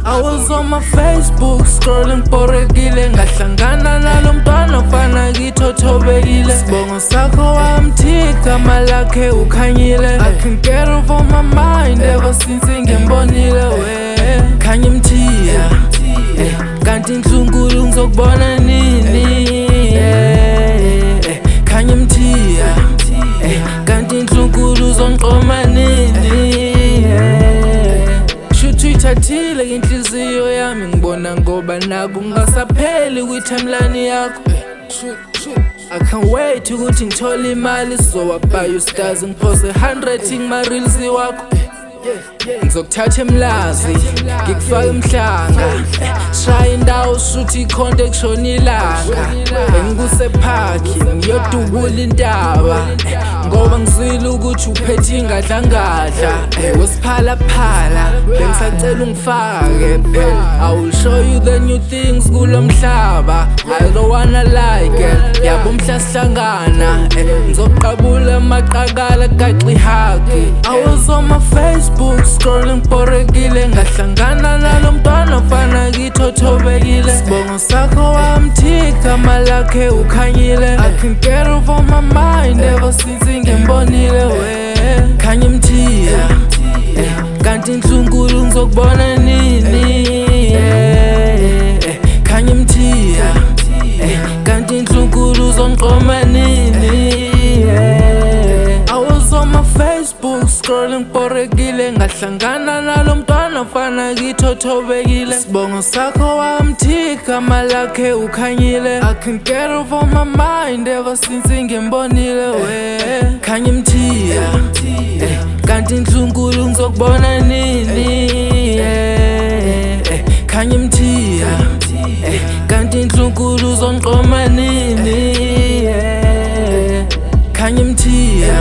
I was on my Facebook scrolling porekile, ngahlangana nalo mntwana ofana ngithothobekile. Sibongo sakho wamthika malakhe ukhanyile. I can't get over my mind ever since ngembonile we. Khanya mthiya kanti inhlungulu ngizokubona nini. Khanya mthiya kanti inhlungulu zonqoma nini. Uyithathile inhliziyo yami ngibona ngoba naku ngasapheli kwi-timeline yakho. I can't wait ukuthi ngithole imali sizowabaya ustars ngiphose 100 ngima-reels wakho. Ngizokuthatha emlazi ngikufaka emhlanga, shaya indawo shuthi ikhonto kushona ilanga. Engikusephakhi ngiyodubula intaba ngoba ngizwile ukuthi uphethe ingadlangadla. Wesiphalaphala bengisacela ungifake phela. I will show you the new things kulo mhlaba. I don't wanna like it, yabo mhla sihlangana ngizoqabula amaqakala gaxi haki. I was on my Facebook scrolling porekile, ngahlangana nalo mntwana ofana ngithothobekile. Sibongo sakho wamthika malakhe ukhanyile. I can't get over my mind ever since ngembonile we. Khanya mthiya kanti inhlungulu ngizokubona nini. Khanya mthiya kanti inhlungulu zonqoma nini. I was on my Facebook scrolling porekile, ngahlangana nalo mntwana ofana ngithothobekile. Sibongo sakho wamthika malakhe ukhanyile. I can't get over my mind ever since ngembonile we. Khanya mthiya kanti inhlungulu ngizokubona nini. Khanya mthiya kanti inhlungulu zonqoma nini. Khanya mthiya